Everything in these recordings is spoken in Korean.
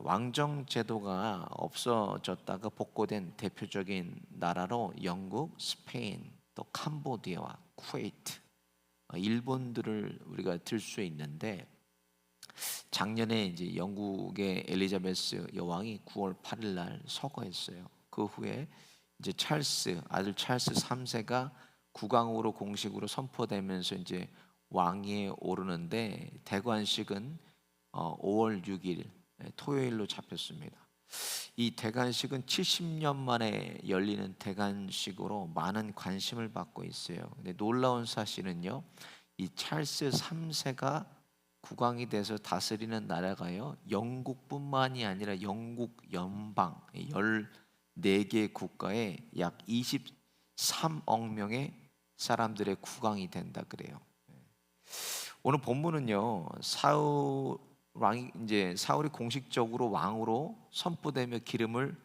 왕정 제도가 없어졌다가 복고된 대표적인 나라로 영국, 스페인, 또 캄보디아와 쿠웨이트, 일본들을 우리가 들 수 있는데, 작년에 이제 영국의 엘리자베스 여왕이 9월 8일 날 서거했어요. 그 후에 이제 아들 찰스 3세가 국왕으로 공식으로 선포되면서 이제 왕위에 오르는데, 대관식은 5월 6일 토요일로 잡혔습니다. 이 대관식은 70년 만에 열리는 대관식으로 많은 관심을 받고 있어요. 근데 놀라운 사실은요, 이 찰스 3세가 국왕이 돼서 다스리는 나라가요, 영국뿐만이 아니라 영국 연방 14개 국가에 약 23억 명의 사람들의 국왕이 된다 그래요. 오늘 본문은요, 사울이 공식적으로 왕으로 선포되며 기름을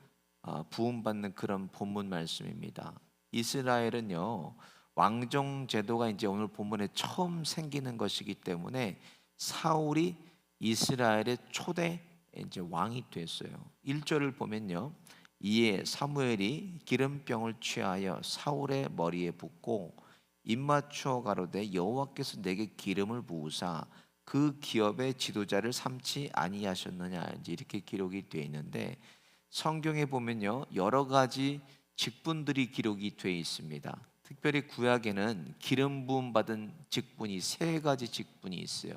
부음받는 그런 본문 말씀입니다. 이스라엘은요, 왕정 제도가 이제 오늘 본문에 처음 생기는 것이기 때문에 사울이 이스라엘의 초대 이제 왕이 됐어요. 1절을 보면요, 이에 사무엘이 기름병을 취하여 사울의 머리에 붓고 입맞추어 가로되 여호와께서 내게 기름을 부으사 그 기업의 지도자를 삼지 아니하셨느냐, 이제 이렇게 기록이 되어 있는데, 성경에 보면요, 여러 가지 직분들이 기록이 되어 있습니다. 특별히 구약에는 기름 부음 받은 직분이 3가지 직분이 있어요.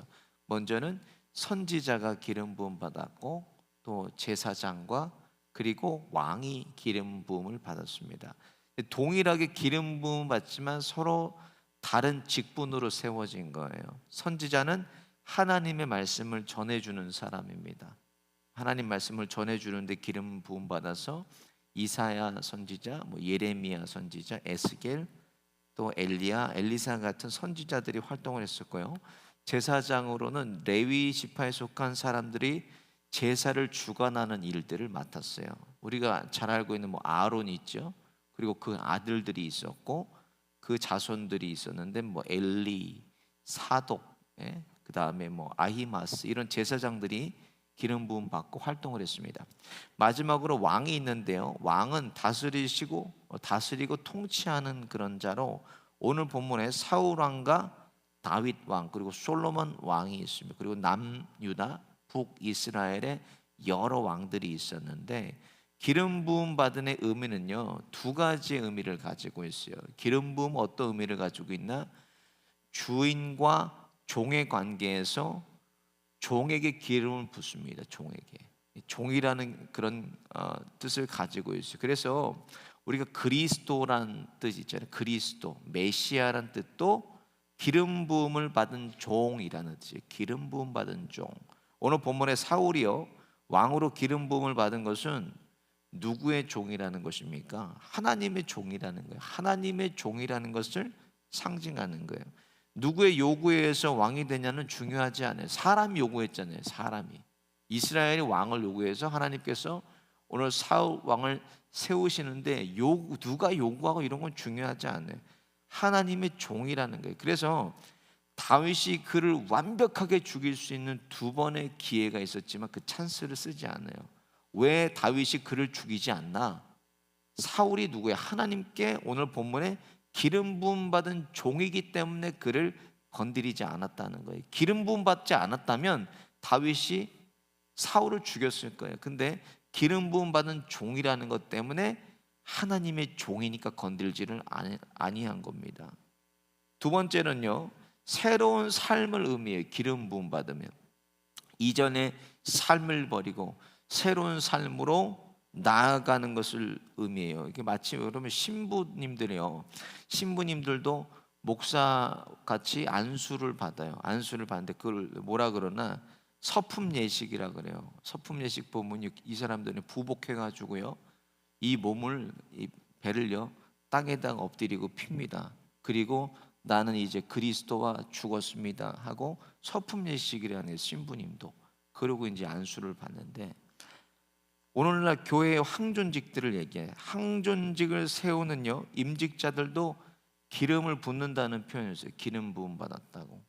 먼저는 선지자가 기름 부음 받았고, 또 제사장과 그리고 왕이 기름 부음을 받았습니다. 동일하게 기름 부음 받지만 서로 다른 직분으로 세워진 거예요. 선지자는 하나님의 말씀을 전해주는 사람입니다. 하나님 말씀을 전해주는데 기름 부음 받아서 이사야 선지자, 예레미야 선지자, 에스겔, 또 엘리야, 엘리사 같은 선지자들이 활동을 했었고요. 제사장으로는 레위 지파에 속한 사람들이 제사를 주관하는 일들을 맡았어요. 우리가 잘 알고 있는 아론이 있죠. 그리고 그 아들들이 있었고 그 자손들이 있었는데 엘리, 사독, 그 다음에 아히마스, 이런 제사장들이 기름 부음 받고 활동을 했습니다. 마지막으로 왕이 있는데요, 왕은 다스리고 통치하는 그런 자로 오늘 본문에 사울 왕과 다윗 왕 그리고 솔로몬 왕이 있습니다. 그리고 남유다, 북이스라엘에 여러 왕들이 있었는데, 기름 부음 받은의 의미는요 2가지의 의미를 가지고 있어요. 기름 부음 어떤 의미를 가지고 있나? 주인과 종의 관계에서 종에게 기름을 붓습니다. 종이라는 그런 뜻을 가지고 있어요. 그래서 우리가 그리스도란 뜻 있잖아요. 그리스도, 메시아란 뜻도 기름 부음을 받은 종이라는 뜻이에요. 기름 부음 받은 종. 오늘 본문의 사울이요, 왕으로 기름 부음을 받은 것은 누구의 종이라는 것입니까? 하나님의 종이라는 거예요. 하나님의 종이라는 것을 상징하는 거예요. 누구의 요구에 의해서 왕이 되냐는 중요하지 않아요. 사람이 요구했잖아요. 사람이 이스라엘이 왕을 요구해서 하나님께서 오늘 사울 왕을 세우시는데 누가 요구하고 이런 건 중요하지 않아요. 하나님의 종이라는 거예요. 그래서 다윗이 그를 완벽하게 죽일 수 있는 2번의 기회가 있었지만 그 찬스를 쓰지 않아요. 왜 다윗이 그를 죽이지 않나? 사울이 누구야? 하나님께 오늘 본문에 기름 부음 받은 종이기 때문에 그를 건드리지 않았다는 거예요. 기름 부음 받지 않았다면 다윗이 사울을 죽였을 거예요. 근데 기름 부음 받은 종이라는 것 때문에 하나님의 종이니까 건들지를 아니한 겁니다. 2번째는요, 새로운 삶을 의미해요. 기름 부음 받으면 이전의 삶을 버리고 새로운 삶으로 나아가는 것을 의미해요. 이게 마치 그러면 신부님들도 목사 같이 안수를 받아요. 안수를 받는데 그걸 뭐라 그러나 서품 예식이라 그래요. 서품 예식 보면 이 사람들은 부복해 가지고요, 이 몸을, 이 배를요 땅에다가 엎드리고 핍니다. 그리고 나는 이제 그리스도와 죽었습니다 하고 서품 예식이라는 신부님도 그러고 이제 안수를 받는데, 오늘날 교회의 황존직들을 얘기해요. 황존직을 세우는요 임직자들도 기름을 붓는다는 표현을 써요. 기름 부음 받았다고.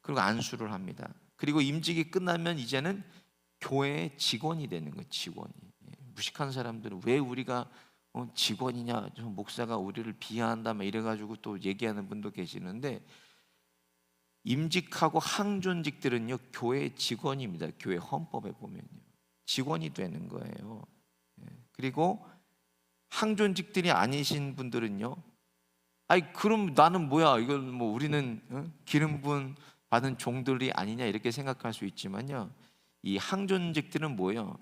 그리고 안수를 합니다. 그리고 임직이 끝나면 이제는 교회의 직원이 되는 거예요. 직원이. 무식한 사람들은 왜 우리가 직원이냐, 저 목사가 우리를 비하한다 막 이래가지고 또 얘기하는 분도 계시는데, 임직하고 항존직들은요 교회 직원입니다. 교회 헌법에 보면요 직원이 되는 거예요. 그리고 항존직들이 아니신 분들은요, 아이 그럼 나는 뭐야, 이건 뭐 우리는 기름 부음 받은 종들이 아니냐 이렇게 생각할 수 있지만요, 이 항존직들은 뭐예요?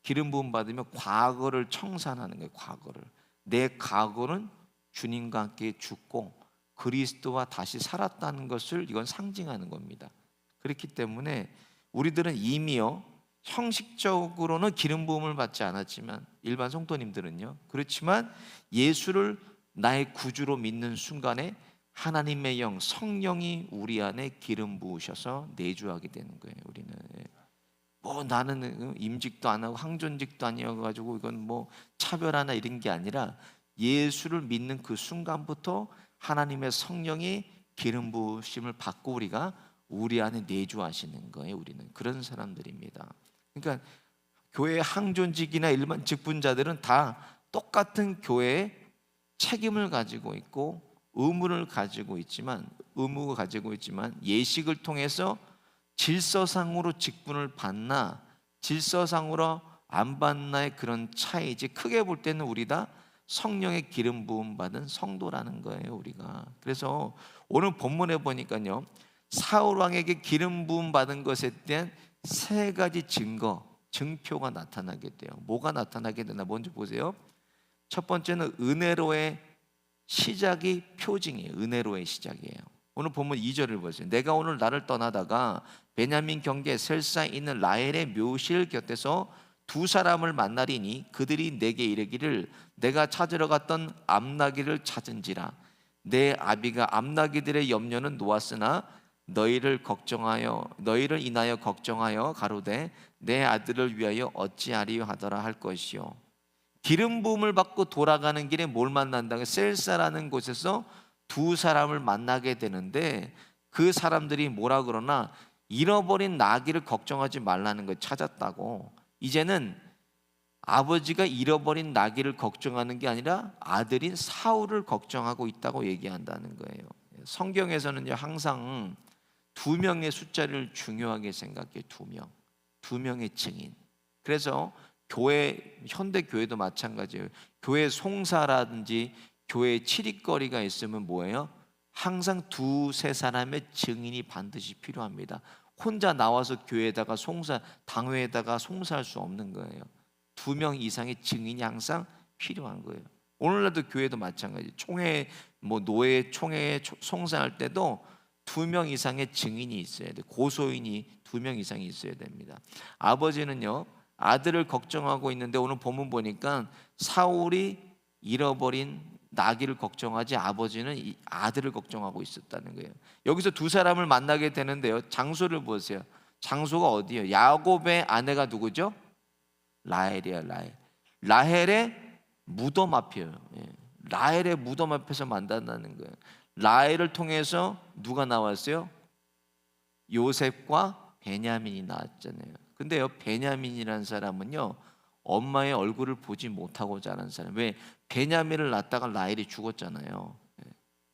기름 부음 받으면 과거를 청산하는 거예요. 과거를. 내 과거는 주님과 함께 죽고 그리스도와 다시 살았다는 것을 이건 상징하는 겁니다. 그렇기 때문에 우리들은 이미요 형식적으로는 기름 부음을 받지 않았지만, 일반 성도님들은요 그렇지만 예수를 나의 구주로 믿는 순간에 하나님의 영 성령이 우리 안에 기름 부으셔서 내주하게 되는 거예요. 우리는 뭐 나는 임직도 안 하고 항존직도 아니어가지고 이건 뭐 차별하나 이런 게 아니라, 예수를 믿는 그 순간부터 하나님의 성령이 기름 부으심을 받고 우리가 우리 안에 내주하시는 거예요. 우리는 그런 사람들입니다. 그러니까 교회 항존직이나 일반 직분자들은 다 똑같은 교회의 책임을 가지고 있고 의무가 가지고 있지만 예식을 통해서 질서상으로 직분을 받나 질서상으로 안 받나의 그런 차이지, 크게 볼 때는 우리 다 성령의 기름 부음 받은 성도라는 거예요. 우리가. 그래서 오늘 본문에 보니까요, 사울 왕에게 기름 부음 받은 것에 대한 세 가지 증표가 나타나게 돼요. 뭐가 나타나게 되나 먼저 보세요. 첫 번째는 은혜로의 시작이 표징이에요. 은혜로의 시작이에요. 오늘 본문 2절을 보세요. 내가 오늘 나를 떠나다가 베냐민 경계 셀사에 있는 라헬의 묘실 곁에서 두 사람을 만나리니 그들이 내게 이르기를 내가 찾으러 갔던 암나기를 찾은지라. 내 아비가 암나기들의 염려는 놓았으나 너희를 인하여 걱정하여 가로되 내 아들을 위하여 어찌하리요 하더라 할 것이요. 기름 부음을 받고 돌아가는 길에 뭘 만난다고? 셀사라는 곳에서 두 사람을 만나게 되는데, 그 사람들이 뭐라 그러나 잃어버린 나귀를 걱정하지 말라는 걸 찾았다고. 이제는 아버지가 잃어버린 나귀를 걱정하는 게 아니라 아들인 사울을 걱정하고 있다고 얘기한다는 거예요. 성경에서는요 항상 두 명의 숫자를 중요하게 생각해요. 두 명의 증인. 그래서 현대 교회도 마찬가지예요. 교회 송사라든지 교회 치릿거리가 있으면 뭐예요? 항상 두세 사람의 증인이 반드시 필요합니다. 혼자 나와서 교회에다가 당회에다가 송사할 수 없는 거예요. 2명 이상의 증인이 항상 필요한 거예요. 오늘날도 교회도 마찬가지. 노회 총회에 송사할 때도 2명 이상의 증인이 있어야 돼. 고소인이 2명 이상이 있어야 됩니다. 아버지는요 아들을 걱정하고 있는데, 오늘 본문 보니까 사울이 잃어버린 나귀를 걱정하지 아버지는 이 아들을 걱정하고 있었다는 거예요. 여기서 두 사람을 만나게 되는데요, 장소를 보세요. 장소가 어디예요? 야곱의 아내가 누구죠? 라헬이야. 라헬의 무덤 앞이에요. 라헬의 무덤 앞에서 만난다는 거예요. 라헬을 통해서 누가 나왔어요? 요셉과 베냐민이 나왔잖아요. 근데요, 베냐민이라는 사람은요 엄마의 얼굴을 보지 못하고 자란 사람. 왜? 베냐민을 낳다가 라헬이 죽었잖아요.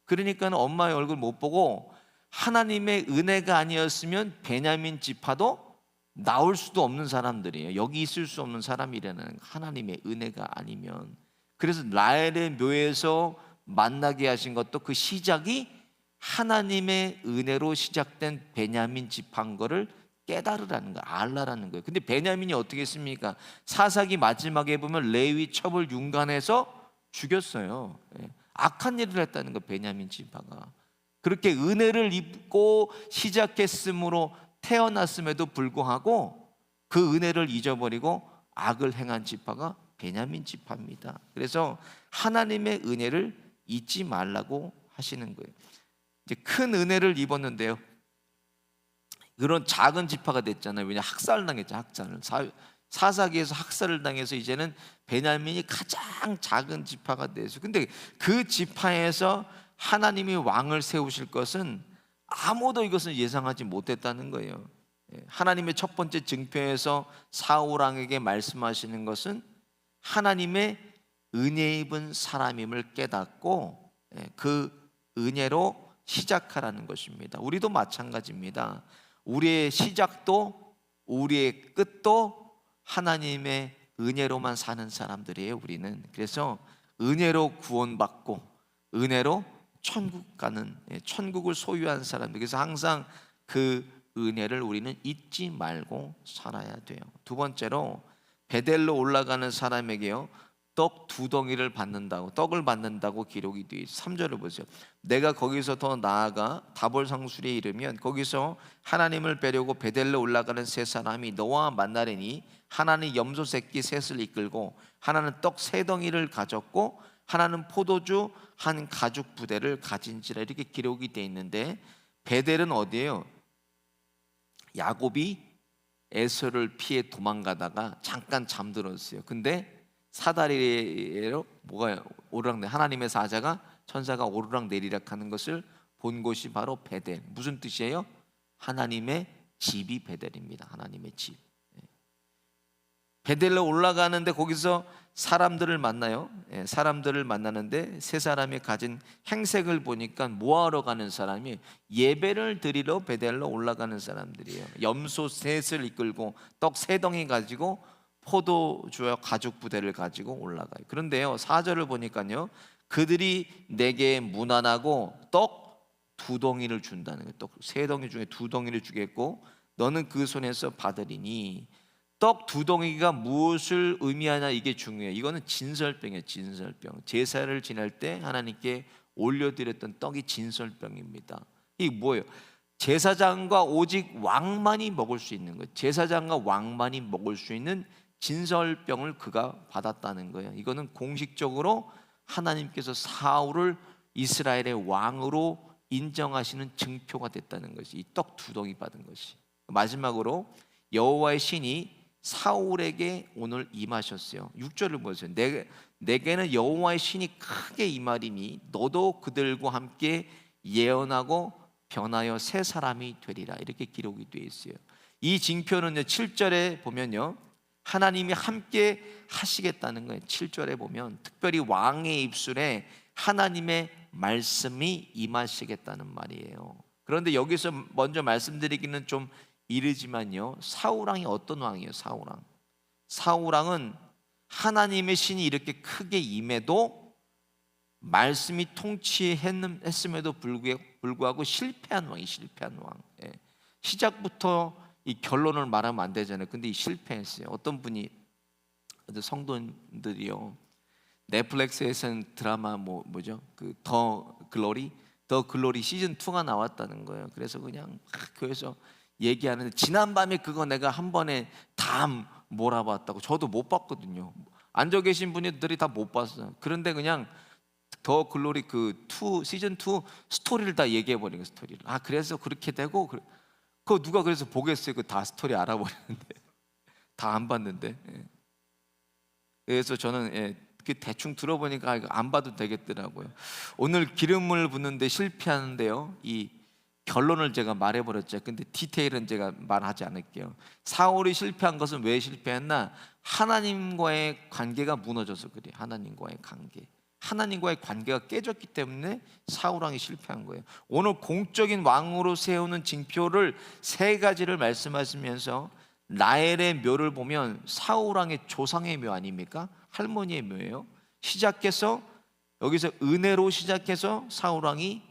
그러니까 엄마의 얼굴 못 보고, 하나님의 은혜가 아니었으면 베냐민 지파도 나올 수도 없는 사람들이에요. 여기 있을 수 없는 사람이라는, 하나님의 은혜가 아니면. 그래서 라헬의 묘에서 만나게 하신 것도 그 시작이 하나님의 은혜로 시작된 베냐민 지파인 거를 깨달으라는 거예요. 알라라는 거예요. 근데 베냐민이 어떻게 했습니까? 사사기 마지막에 보면 레위 첩을 융간해서 죽였어요. 악한 일을 했다는 거예요. 베냐민 지파가. 그렇게 은혜를 입고 시작했으므로 태어났음에도 불구하고 그 은혜를 잊어버리고 악을 행한 지파가 베냐민 지파입니다. 그래서 하나님의 은혜를 잊지 말라고 하시는 거예요. 이제 큰 은혜를 입었는데요, 그런 작은 지파가 됐잖아요. 왜냐, 학살당했죠. 사사기에서 학살을 당해서 이제는 베냐민이 가장 작은 지파가 됐어요. 근데 그 지파에서 하나님이 왕을 세우실 것은 아무도 이것을 예상하지 못했다는 거예요. 하나님의 첫 번째 증표에서 사울 왕에게 말씀하시는 것은 하나님의 은혜 입은 사람임을 깨닫고 그 은혜로 시작하라는 것입니다. 우리도 마찬가지입니다. 우리의 시작도 우리의 끝도 하나님의 은혜로만 사는 사람들이에요. 우리는 그래서 은혜로 구원받고 은혜로 천국 가는, 천국을 소유한 사람들. 그래서 항상 그 은혜를 우리는 잊지 말고 살아야 돼요. 두 번째로 베델로 올라가는 사람에게요 떡 두 덩이를 받는다고, 떡을 받는다고 기록이 되어 있어요. 3절을 보세요. 내가 거기서 더 나아가 다볼 상술에 이르면 거기서 하나님을 뵈려고 베델로 올라가는 세 사람이 너와 만나려니 하나는 염소 새끼 셋을 이끌고 하나는 떡 세 덩이를 가졌고 하나는 포도주 한 가죽 부대를 가진지라, 이렇게 기록이 되어 있는데, 베델은 어디예요? 야곱이 에서를 피해 도망가다가 잠깐 잠들었어요. 근데 사다리로 뭐가 오르락내, 하나님의 사자가, 천사가 오르락내리락 하는 것을 본 곳이 바로 베델. 무슨 뜻이에요? 하나님의 집이 베델입니다. 하나님의 집. 베델로 올라가는데 거기서 사람들을 만나요. 사람들을 만나는데 세 사람이 가진 행색을 보니까 뭐하러 가는 사람이, 예배를 드리러 베델로 올라가는 사람들이에요. 염소 셋을 이끌고 떡 세 덩이 가지고 포도주와 가죽 부대를 가지고 올라가요. 그런데요 4절을 보니까요 그들이 내게 무난하고 떡 두 덩이를 준다는 거예요. 떡 세 덩이 중에 두 덩이를 주겠고 너는 그 손에서 받으리니, 떡 두 덩이가 무엇을 의미하냐, 이게 중요해요. 이거는 진설병이에요. 진설병. 제사를 지낼 때 하나님께 올려드렸던 떡이 진설병입니다. 이게 뭐예요? 제사장과 오직 왕만이 먹을 수 있는 거예요. 제사장과 왕만이 먹을 수 있는 진설병을 그가 받았다는 거예요. 이거는 공식적으로 하나님께서 사울을 이스라엘의 왕으로 인정하시는 증표가 됐다는 것이, 이 떡 두 덩이 받은 것이. 마지막으로 여호와의 신이 사울에게 오늘 임하셨어요. 6절을 보세요. 내게는 여호와의 신이 크게 임하리니 너도 그들과 함께 예언하고 변하여 새 사람이 되리라, 이렇게 기록이 되어 있어요. 이 징표는요 7절에 보면요 하나님이 함께 하시겠다는 거예요. 7절에 보면 특별히 왕의 입술에 하나님의 말씀이 임하시겠다는 말이에요. 그런데 여기서 먼저 말씀드리기는 좀 이르지만요 사울 왕이 어떤 왕이에요? 사울 왕은 하나님의 신이 이렇게 크게 임해도 말씀이 통치했음에도 불구하고 실패한 왕이, 실패한 왕. 시작부터 이 결론을 말하면 안 되잖아요. 근데 이 실패했어요. 어떤 분이, 성도님들이요 넷플릭스에서는 드라마 뭐죠? 그 더 글로리 시즌 2가 나왔다는 거예요. 그래서 그냥 막 교회에서 얘기하는데, 지난밤에 그거 내가 한 번에 다 몰아봤다고. 저도 못 봤거든요. 앉아 계신 분들이 다 못 봤어요. 그런데 그냥 더 글로리 시즌 2 스토리를 다 얘기해 버린 거예요. 스토리를. 그래서 그렇게 되고, 그거 누가 그래서 보겠어요? 그 다 스토리 알아버리는데 다 안 봤는데. 그래서 저는 그 대충 들어보니까 이거 안 봐도 되겠더라고요. 오늘 기름을 붓는데 실패하는데요, 이 결론을 제가 말해버렸죠. 근데 디테일은 제가 말하지 않을게요. 사울이 실패한 것은 왜 실패했나? 하나님과의 관계가 무너져서 그래요. 하나님과의 관계가 깨졌기 때문에 사울 왕이 실패한 거예요. 오늘 공적인 왕으로 세우는 징표를 세 가지를 말씀하시면서, 라헬의 묘를 보면 사울 왕의 조상의 묘 아닙니까? 할머니의 묘예요. 시작해서 여기서 은혜로 시작해서 사울 왕이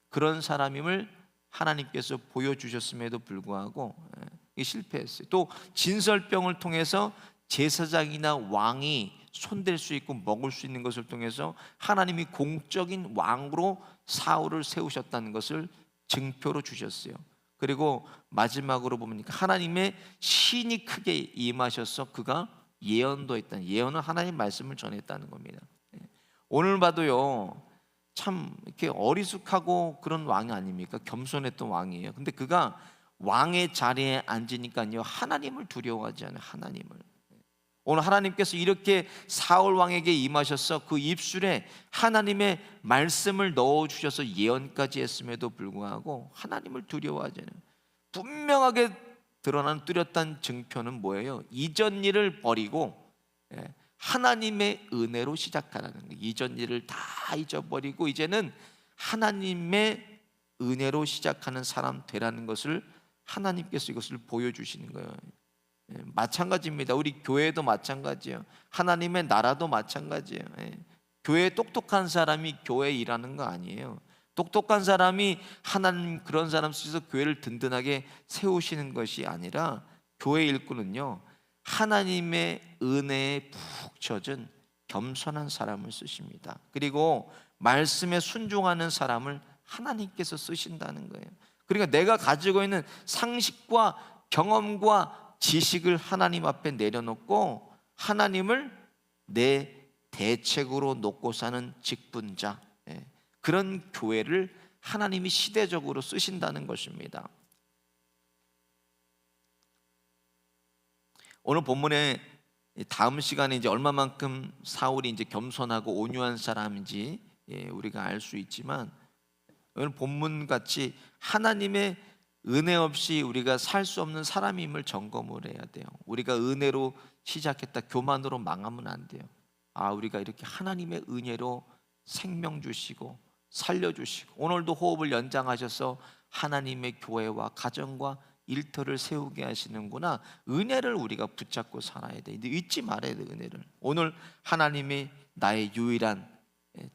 그런 사람임을 하나님께서 보여주셨음에도 불구하고 실패했어요. 또 진설병을 통해서 제사장이나 왕이 손댈 수 있고 먹을 수 있는 것을 통해서 하나님이 공적인 왕으로 사울을 세우셨다는 것을 증표로 주셨어요. 그리고 마지막으로 보니까 하나님의 신이 크게 임하셔서 그가 예언도 했다는, 예언은 하나님 말씀을 전했다는 겁니다. 오늘 봐도요 참 이렇게 어리숙하고 그런 왕이 아닙니까? 겸손했던 왕이에요. 근데 그가 왕의 자리에 앉으니까요 하나님을 두려워하지 않아요. 하나님을. 오늘 하나님께서 이렇게 사울 왕에게 임하셔서 그 입술에 하나님의 말씀을 넣어주셔서 예언까지 했음에도 불구하고 하나님을 두려워하지 않아요. 분명하게 드러나는 뚜렷한 증표는 뭐예요? 이전 일을 버리고 하나님의 은혜로 시작하라는 거예요. 이전 일을 다 잊어버리고 이제는 하나님의 은혜로 시작하는 사람 되라는 것을 하나님께서 이것을 보여주시는 거예요. 마찬가지입니다. 우리 교회도 마찬가지예요. 하나님의 나라도 마찬가지예요. 교회에 똑똑한 사람이 교회에 일하는 거 아니에요. 똑똑한 사람이 하나님 그런 사람 쓰셔서 교회를 든든하게 세우시는 것이 아니라 교회 일꾼은요, 하나님의 은혜에 푹 젖은 겸손한 사람을 쓰십니다. 그리고 말씀에 순종하는 사람을 하나님께서 쓰신다는 거예요. 그러니까 내가 가지고 있는 상식과 경험과 지식을 하나님 앞에 내려놓고 하나님을 내 대책으로 놓고 사는 직분자, 그런 교회를 하나님이 시대적으로 쓰신다는 것입니다. 오늘 본문에 다음 시간에 이제 얼마만큼 사울이 이제 겸손하고 온유한 사람인지 우리가 알 수 있지만, 오늘 본문 같이 하나님의 은혜 없이 우리가 살 수 없는 사람임을 점검을 해야 돼요. 우리가 은혜로 시작했다 교만으로 망하면 안 돼요. 우리가 이렇게 하나님의 은혜로 생명 주시고 살려주시고 오늘도 호흡을 연장하셔서 하나님의 교회와 가정과 일터를 세우게 하시는구나. 은혜를 우리가 붙잡고 살아야 돼. 잊지 말아야 돼. 은혜를. 오늘 하나님이 나의 유일한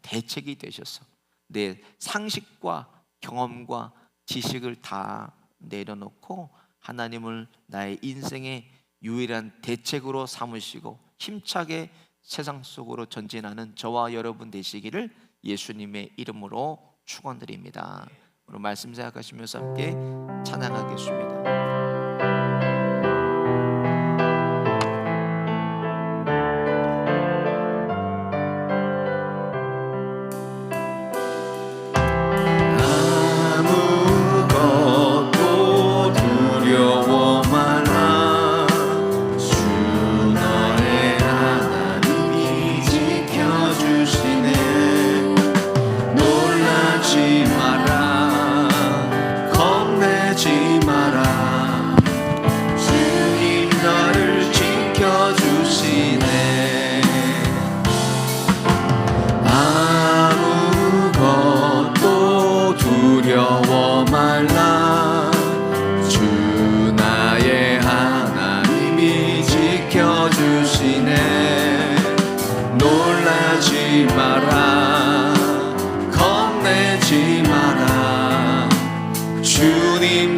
대책이 되셔서 내 상식과 경험과 지식을 다 내려놓고 하나님을 나의 인생의 유일한 대책으로 삼으시고 힘차게 세상 속으로 전진하는 저와 여러분 되시기를 예수님의 이름으로 축원드립니다. 오늘 말씀 생각하시면서 함께 찬양하겠습니다.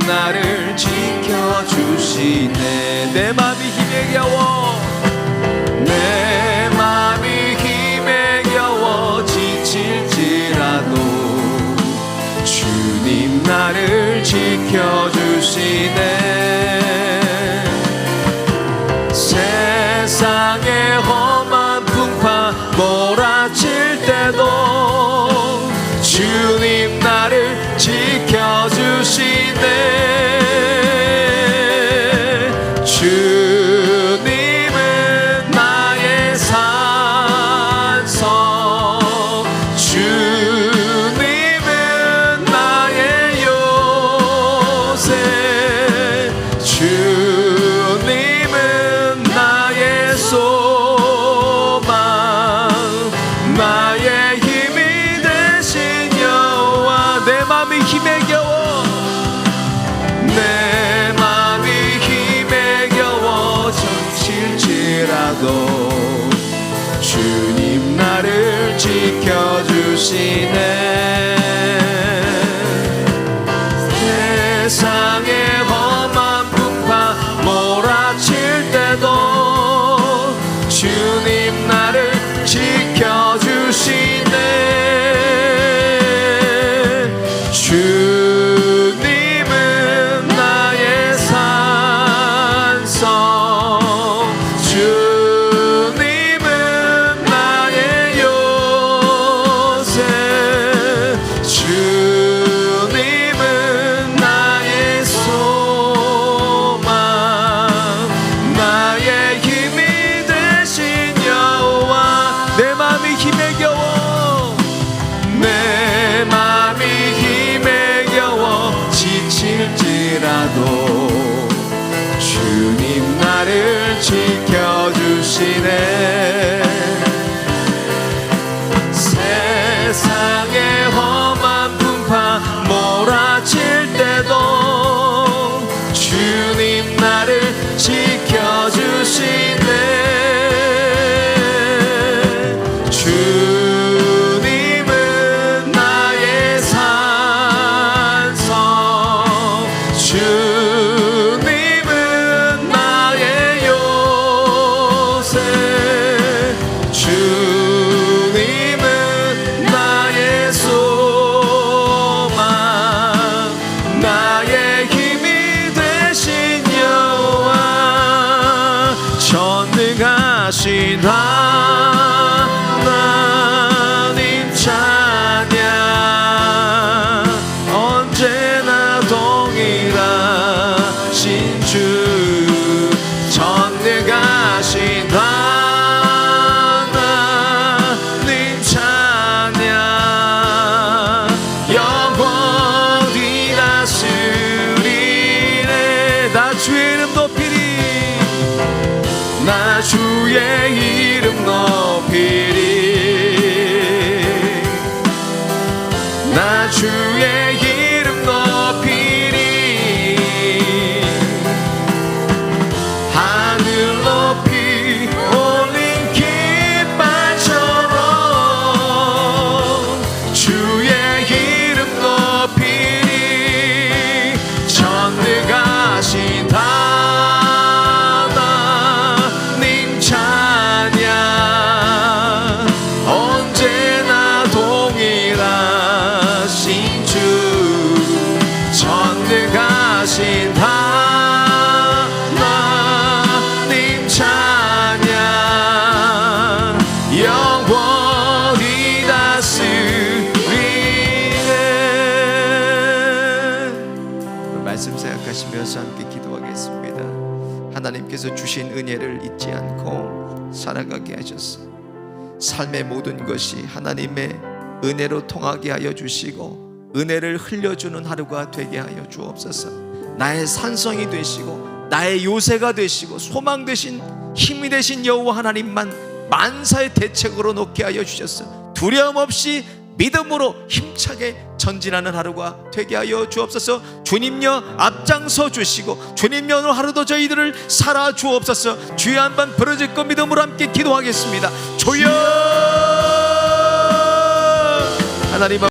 나를 지켜주시네. 내 맘이 힘에 겨워, 내 맘이 힘에 겨워 지칠지라도 주님 나를 지켜주시네. 세상의 험한 풍파 몰아칠 때도 주님 나를 지켜주시네. 주님은 나의 산성, 주님은 나의 요새, 주님은 나의 소망, 나의 힘이 되신 여호와. 내 맘이 힘에 겨워, 내 맘이 힘에 겨워 점칠지라도 주님 나를 지켜주시네. 세상의 험한 풍파 몰아칠 때도 주님 나를 지켜주시네. 주님은 나의 산성, 주님은 나의 요새, 전능하신 하나님 찬양 언제나 동일하신 주 전능하신 하나님 찬양 영원히 다스리네 나 주의 이름 높이리 나 주의 이름 높이리 나 주의 이름 높이리 하늘 높이 올린 깃발처럼 주의 이름 높이리 전능하신 하나님 찬양 언제나 동일하신 주 전능하신 하나님 찬양 영원히 다스리네. 말씀 생각하시면서 함께 기도하겠습니다. 하나님께서 주신 은혜를 잊지 않고 살아가게 하셨어. 삶의 모든 것이 하나님의 은혜로 통하게 하여 주시고 은혜를 흘려주는 하루가 되게 하여 주옵소서. 나의 산성이 되시고 나의 요새가 되시고 소망 되신 힘이 되신 여호와 하나님만 만사의 대책으로 놓게 하여 주셨어. 두려움 없이 믿음으로 힘차게 전진하는 하루가 되게 하여 주옵소서. 주님여 앞장서 주시고 주님여 오늘 하루도 저희들을 살아 주옵소서. 주의 한번 부르짖고 거 믿음으로 함께 기도하겠습니다. 주여 하나님